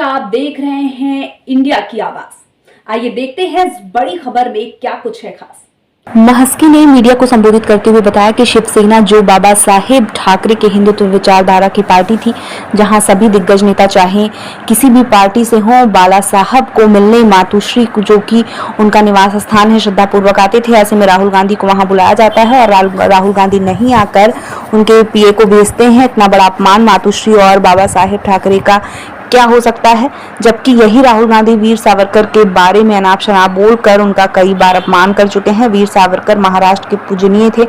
आप देख रहे हैं इंडिया की आवाज। आइए देखते हैं इस बड़ी खबर में क्या कुछ है खास। महस्की ने मीडिया को संबोधित करते हुए बताया कि शिवसेना जो बाबा साहेब ठाकरे के हिंदुत्व विचारधारा की पार्टी थी, जहां सभी दिग्गज नेता चाहे किसी भी पार्टी से हों, बाला साहब को मिलने मातुश्री जो कि उनका निवास स्थान है, श्रद्धापूर्वक आते थे। ऐसे में राहुल गांधी को वहां बुलाया जाता है और राहुल गांधी नहीं आकर उनके पीए को भेजते हैं। इतना बड़ा अपमान मातुश्री और बाबा साहेब ठाकरे का क्या हो सकता है, जबकि यही राहुल गांधी वीर सावरकर के बारे में अनाप शनाप बोलकर उनका कई बार अपमान कर चुके हैं। वीर सावरकर महाराष्ट्र के पूजनीय थे,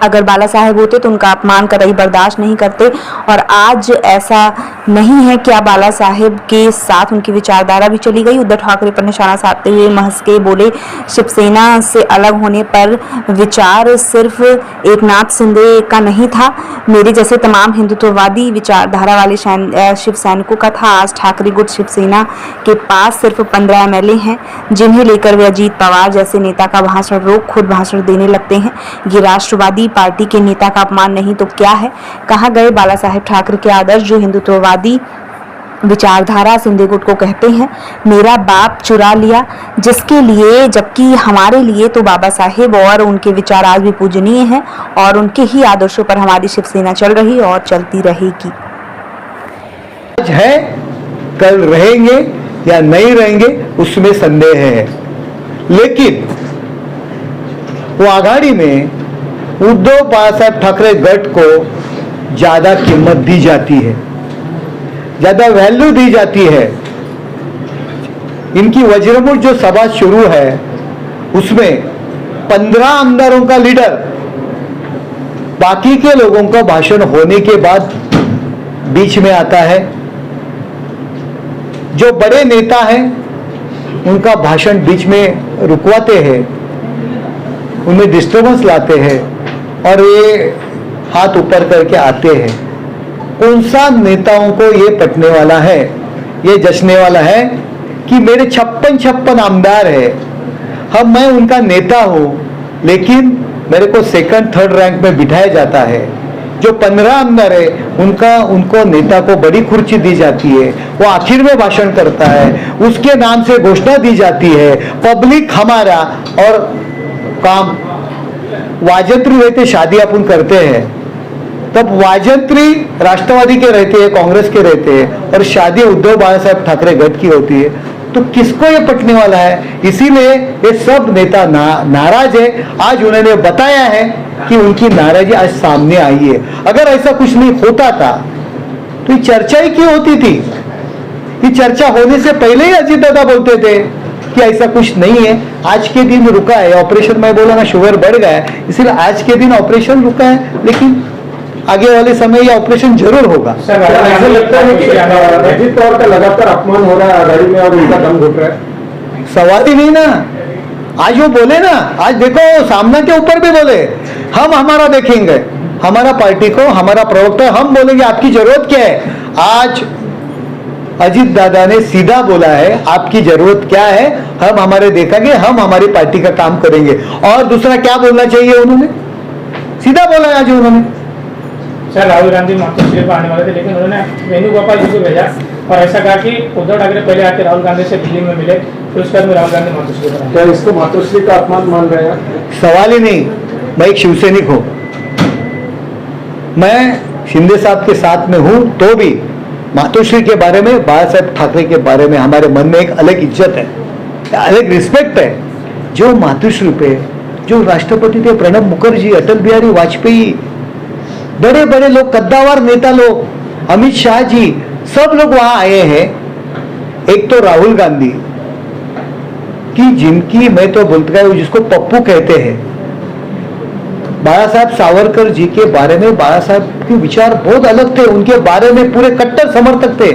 अगर बाला साहेब होते तो उनका अपमान कतई बर्दाश्त नहीं करते। और आज ऐसा नहीं है कि आप बाला साहेब के साथ उनकी विचारधारा भी चली गई। उद्धव ठाकरे पर निशाना साधते हुए महस्के बोले, शिवसेना से अलग होने पर विचार सिर्फ एकनाथ शिंदे का नहीं था, मेरे जैसे तमाम हिंदुत्ववादी विचारधारा वाले शिव सैनिकों का था। आज ठाकरे गुट शिवसेना के पास सिर्फ 15 एमएलए हैं, जिन्हें लेकर वे अजीत पवार जैसे नेता का भाषण रोक खुद भाषण देने लगते हैं। ये राष्ट्रवादी पार्टी के नेता का अपमान नहीं तो क्या है। कहाँ गए बाला साहेब ठाकरे के आदर्श जो हिंदुत्ववादी विचारधारा शिंदे गुट को कहते हैं मेरा बाप चुरा लिया, जिसके लिए, जबकि हमारे लिए तो बाबा साहेब और उनके विचार आज भी पूजनीय हैं और उनके ही आदर्शों पर हमारी शिवसेना चल रही और चलती रहेगी। आज है, कल रहेंगे या नहीं रहेंगे उसमें संदेह है, लेकिन वो आघाड़ी में उद्धव बाळासाहेब ठाकरे गट को ज्यादा कीमत दी जाती है, ज्यादा वैल्यू दी जाती है। इनकी वज्रमुठ जो सभा शुरू है उसमें 15 आमदारों का लीडर बाकी के लोगों का भाषण होने के बाद बीच में आता है। जो बड़े नेता हैं उनका भाषण बीच में रुकवाते हैं, उनमें डिस्टर्बेंस लाते हैं और ये हाथ ऊपर करके आते हैं। कौन सा नेताओं को ये पटने वाला है, ये जचने वाला है कि मेरे 56 आमदार है, मैं उनका नेता हूं, लेकिन मेरे को सेकंड थर्ड रैंक में बिठाया जाता है। जो 15 आमदार है उनको नेता को बड़ी कुर्सी दी जाती है, वो आखिर में भाषण करता है, उसके नाम से घोषणा दी जाती है, पब्लिक हमारा। और काम वाजंत्री रहते, शादी अपन करते हैं तब वाजंत्री राष्ट्रवादी के रहते हैं, कांग्रेस के रहते हैं और शादी उद्धव बाळासाहेब ठाकरे गट की होती है, तो किसको ये पटने वाला है। इसीलिए ये सब नेता नाराज है। आज उन्होंने बताया है कि उनकी नाराजगी आज सामने आई है। अगर ऐसा कुछ नहीं होता था तो ये चर्चा ही क्यों होती थी। ये चर्चा होने से पहले ही अजीत दादा बोलते थे कि ऐसा कुछ नहीं है। आज के दिन रुका है ऑपरेशन, मैं बोला ना शुगर बढ़ गया है, इसलिए आज के दिन ऑपरेशन रुका है, लेकिन आगे वाले समय यह ऑपरेशन जरूर होगा। सर, ऐसा लगता है कि अजीत पवार का लगातार अपमान हो रहा है आघाड़ी में और उनका दम घुट रहा है। सवाल ही नहीं ना। आज वो बोले ना, आज देखो सामना के ऊपर भी बोले, हम हमारा देखेंगे, हमारा पार्टी को, हमारा प्रवक्ता, हम बोलेंगे आपकी जरूरत क्या है। आज अजीत दादा ने सीधा बोला है आपकी जरूरत क्या है, हम हमारे देखेंगे, हम हमारी पार्टी का काम करेंगे। और दूसरा क्या बोलना चाहिए, उन्होंने सीधा बोला है आज उन्होंने। सर, राहुल गांधी मातोश्री को आने वाले थे, लेकिन उन्होंने वेणुगोपाल जी को भेजा और ऐसा कहा कि उद्धव ठाकरे पहले आके राहुल गांधी से दिल्ली में मिले, फिर उसके बाद में राहुल गांधी मातोश्री को। क्या इसको मातोश्री का अपमान मान रहे हैं? सवाल ही नहीं। मैं एक शिवसैनिक हूं, मैं शिंदे साहब के साथ में हूं, तो भी मातोश्री के बारे में, बाला साहेब ठाकरे के बारे में हमारे मन में एक अलग इज्जत है, अलग रिस्पेक्ट है। जो मातोश्री पे जो राष्ट्रपति थे प्रणब मुखर्जी, अटल बिहारी वाजपेयी, बड़े बड़े लोग, कद्दावर नेता लोग, अमित शाह जी, सब लोग वहां आए हैं। एक तो राहुल गांधी की, जिनकी मैं तो बोलता हूं जिसको पप्पू कहते हैं, बाला साहब सावरकर जी के बारे में, बाला साहब के विचार बहुत अलग थे, उनके बारे में पूरे कट्टर समर्थक थे।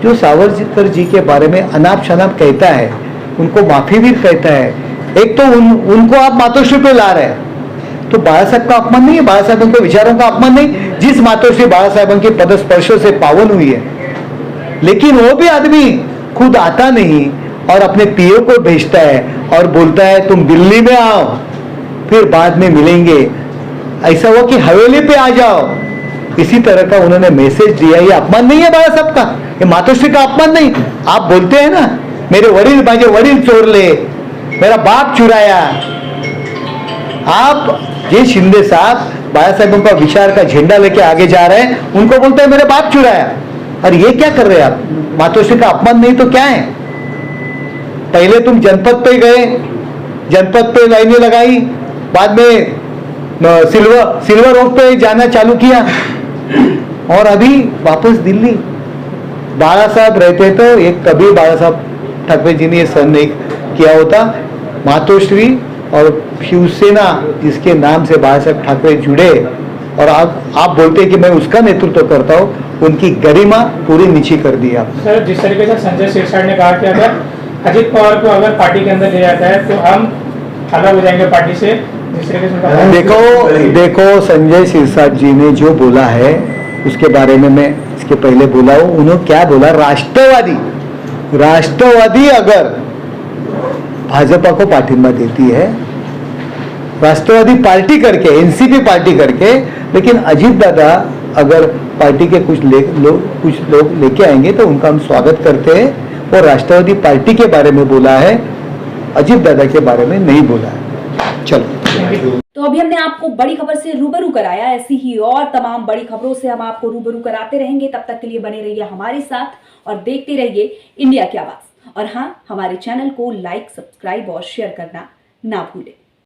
जो सावरकर जी के बारे में अनाप शनाप कहता है, उनको माफी भी कहता है, एक तो उनको आप मातोश्री पे ला रहे हैं, तो बाला साहब का अपमान नहीं है, बाला साहब के विचारों का अपमान नहीं। जिस मातोश्री बाला साहब के पदस्पर्शों से पावन हुई है, लेकिन वो भी आदमी खुद आता नहीं और अपने पीओ को भेजता है और बोलता है तुम दिल्ली में आओ, फिर बाद में मिलेंगे। ऐसा हो कि हवेली पे आ जाओ, इसी तरह का उन्होंने मैसेज दिया। ये अपमान नहीं है बाबा साहब का, ये मातोश्री का अपमान नहीं। आप बोलते हैं ना मेरे वडील चोरले, मेरा बाप चुराया। आप ये शिंदे साहब बाबा साहेब का विचार का झंडा लेके आगे जा रहे हैं, उनको बोलते हैं मेरे बाप चुराया। और ये क्या कर रहे हैं आप? मातोश्री का अपमान नहीं तो क्या है? पहले तुम जनपद पे गए, जनपद पे लाइनें लगाई, बाद में सिल्वर रोड पे जाना चालू किया, और अभी वापस दिल्ली। बाला साहब रहते तो एक कभी बाला साहब ठाकरे जी ने ये सहन नहीं किया होता। मातोश्री और शिवसेना जिसके नाम से बाला साहब ठाकरे जुड़े, और आप बोलते हैं कि मैं उसका नेतृत्व करता हूँ, उनकी गरिमा पूरी नीची कर दी आप। सर, जिस तरीके से संजय सिरसाट ने कहा कि अगर अजित पवार को अगर पार्टी के अंदर ले जाता है तो हम अलग हो जाएंगे पार्टी से, जिस तरीके से देखो संजय सिरसाट जी ने जो बोला है उसके बारे में मैं इसके पहले बोला हूं। उन्होंने क्या बोला? राष्ट्रवादी अगर भाजपा को पाठिंबा देती है, राष्ट्रवादी पार्टी करके, एनसीपी पार्टी करके, लेकिन अजीत दादा अगर पार्टी के कुछ लोग लेके आएंगे तो उनका हम स्वागत करते हैं। और राष्ट्रवादी पार्टी के बारे में बोला है, अजीत दादा के बारे में नहीं बोला है। चलो, तो अभी हमने आपको बड़ी खबर से रूबरू कराया। ऐसी ही और तमाम बड़ी खबरों से हम आपको रूबरू कराते रहेंगे। तब तक के लिए बने रहिए हमारे साथ और देखते रहिए इंडिया की आवाज। और हाँ, हमारे चैनल को लाइक, सब्सक्राइब और शेयर करना ना भूलें।